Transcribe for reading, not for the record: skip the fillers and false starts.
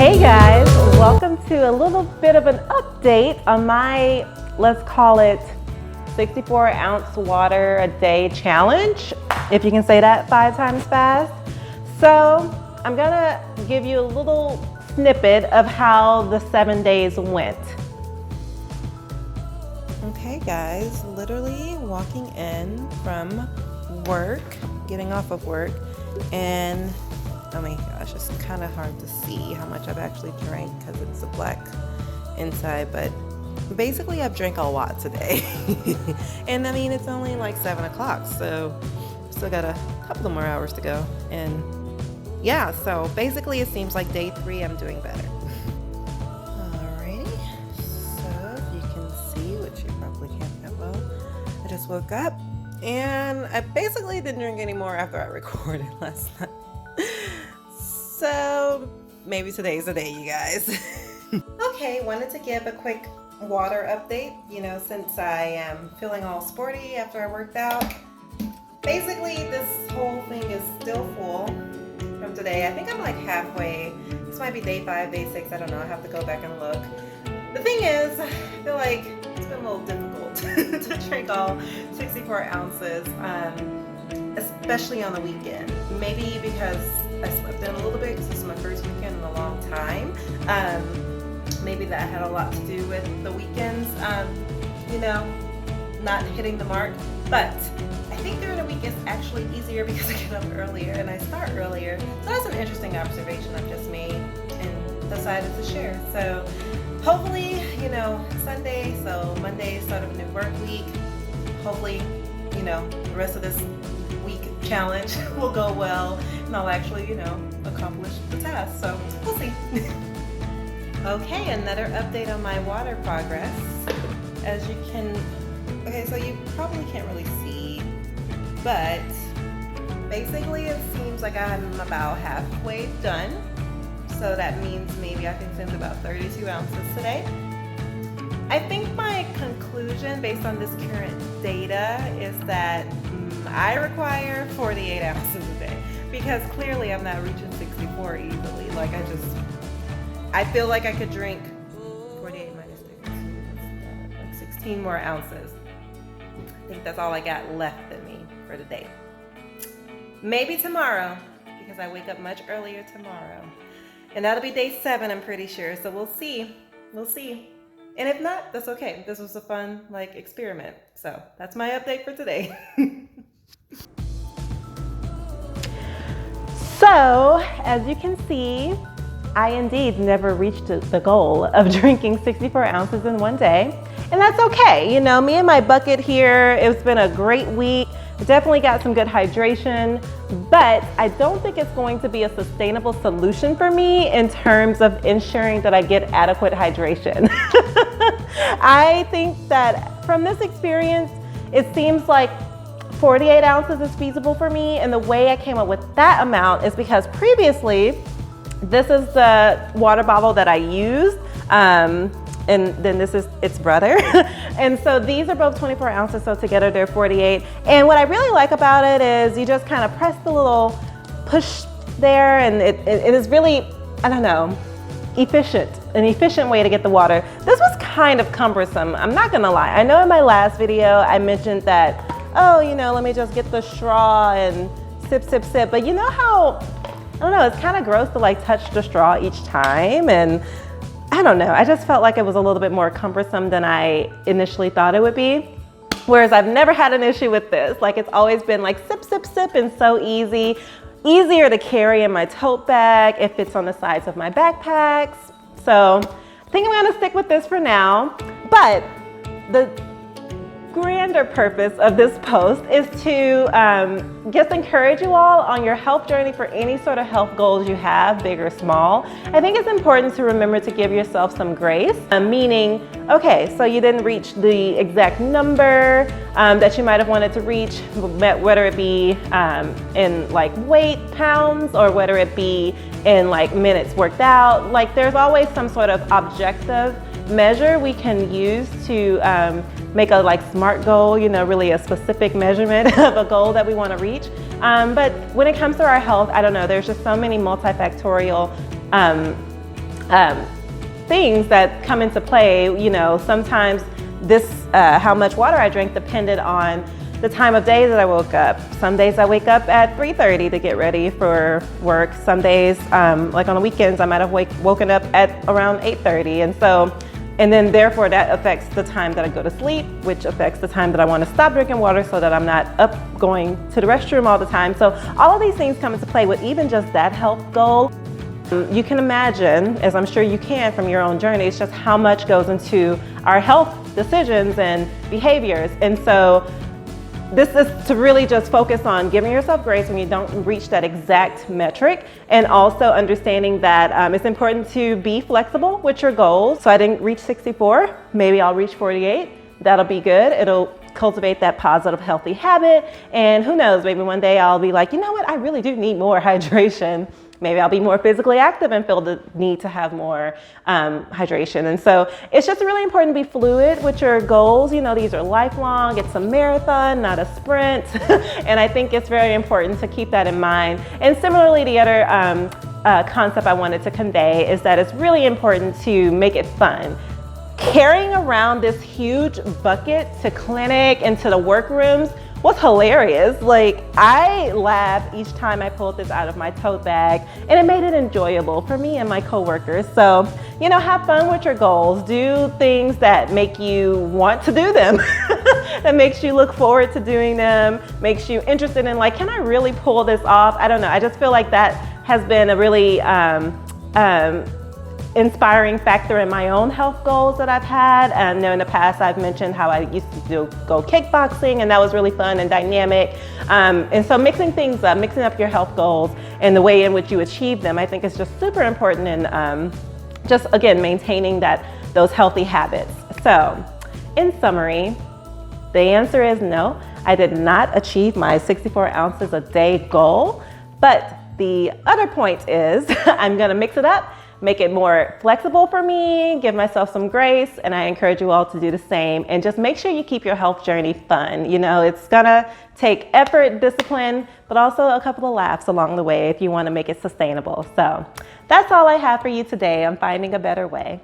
Hey guys, welcome to a little bit of an update on my, let's call it 64-ounce water a day challenge, if you can say that 5 times fast. So I'm gonna give you a little snippet of how the 7 days went. Okay guys, literally walking in from work, getting off of work, and oh my gosh, it's kind of hard to see how much I've actually drank because it's a black inside, but basically I've drank a lot today. And I mean, it's only like 7 o'clock, so still got a couple of more hours to go. And yeah, so basically it seems like day 3 I'm doing better. Alrighty, so if you can see, which you probably can't that well, I just woke up and I basically didn't drink anymore after I recorded last night. So maybe today's the day, you guys. Okay, wanted to give a quick water update, you know, since I am feeling all sporty after I worked out. Basically, this whole thing is still full from today. I think I'm like halfway. This might be day 5, day 6, I don't know. I have to go back and look. The thing is, I feel like it's been a little difficult to drink all 64 ounces, especially on the weekend. Maybe because I slept in a little bit because this is my first weekend in a long time. Maybe that had a lot to do with the weekends, you know, not hitting the mark. But I think during the week it's actually easier because I get up earlier and I start earlier. So that's an interesting observation I've just made and decided to share. So hopefully, you know, Sunday, so Monday, start of a new work week. Hopefully, you know, the rest of this week challenge will go well and I'll actually, you know, accomplish the task. So we'll see. Okay, another update on my water progress. As you can, okay, so you probably can't really see, but basically it seems like I'm about halfway done. So that means maybe I consumed about 32 ounces today. I think my conclusion based on this current data is that I require 48 ounces a day because clearly I'm not reaching 64 easily. Like I feel like I could drink 48 minus 32, like 16 more ounces. I think that's all I got left in me for the day. Maybe tomorrow because I wake up much earlier tomorrow. And that'll be day 7, I'm pretty sure. So we'll see. We'll see. And if not, that's okay. This was a fun experiment. So that's my update for today. So as you can see, I indeed never reached the goal of drinking 64 ounces in one day. And that's okay. You know, me and my bucket here, it's been a great week. Definitely got some good hydration, but I don't think it's going to be a sustainable solution for me in terms of ensuring that I get adequate hydration. I think that from this experience, it seems like 48 ounces is feasible for me. And the way I came up with that amount is because previously, this is the water bottle that I used. And then this is its brother. And so these are both 24 ounces, so together they're 48. And what I really like about it is you just kind of press the little push there and it is really, I don't know, an efficient way to get the water. This was kind of cumbersome, I'm not gonna lie. I know in my last video I mentioned that, oh, you know, let me just get the straw and sip, sip, sip. But you know how, I don't know, it's kind of gross to touch the straw each time, and I don't know, I just felt like it was a little bit more cumbersome than I initially thought it would be. Whereas I've never had an issue with this. It's always been sip, sip, sip and so easy. Easier to carry in my tote bag. It fits on the sides of my backpacks. So I think I'm gonna stick with this for now. But the grander purpose of this post is to just encourage you all on your health journey for any sort of health goals you have, big or small. I think it's important to remember to give yourself some grace, meaning, okay, so you didn't reach the exact number that you might have wanted to reach, whether it be in weight, pounds, or whether it be in minutes worked out. There's always some sort of objective measure we can use to make a SMART goal, you know, really a specific measurement of a goal that we want to reach. But when it comes to our health, I don't know, there's just so many multifactorial things that come into play. You know, sometimes how much water I drank depended on the time of day that I woke up. Some days I wake up at 3:30 to get ready for work. Some days, like on the weekends, I might have woken up at around 8:30. And then therefore that affects the time that I go to sleep, which affects the time that I want to stop drinking water so that I'm not up going to the restroom all the time. So all of these things come into play with even just that health goal. You can imagine, as I'm sure you can from your own journeys, just how much goes into our health decisions and behaviors. And so this is to really just focus on giving yourself grace when you don't reach that exact metric, and also understanding that it's important to be flexible with your goals. So I didn't reach 64, maybe I'll reach 48. That'll be good. It'll cultivate that positive, healthy habit. And who knows, maybe one day I'll be like, you know what, I really do need more hydration. Maybe I'll be more physically active and feel the need to have more hydration. And so it's just really important to be fluid with your goals. You know, these are lifelong. It's a marathon, not a sprint. And I think it's very important to keep that in mind. And similarly, the other concept I wanted to convey is that it's really important to make it fun. Carrying around this huge bucket to clinic and to the workrooms was hilarious. Like, I laughed each time I pulled this out of my tote bag, and it made it enjoyable for me and my coworkers. So, you know, have fun with your goals. Do things that make you want to do them, that makes you look forward to doing them, makes you interested in, like, can I really pull this off? I don't know. I just feel like that has been a really inspiring factor in my own health goals that I've had. And in the past, I've mentioned how I used to go kickboxing, and that was really fun and dynamic. And so mixing things up, mixing up your health goals and the way in which you achieve them, I think is just super important in just, again, maintaining those healthy habits. So in summary, the answer is no, I did not achieve my 64 ounces a day goal. But the other point is I'm gonna mix it up, make it more flexible for me, give myself some grace, and I encourage you all to do the same. And just make sure you keep your health journey fun. You know, it's gonna take effort, discipline, but also a couple of laughs along the way if you wanna make it sustainable. So that's all I have for you today on Finding a Better Way.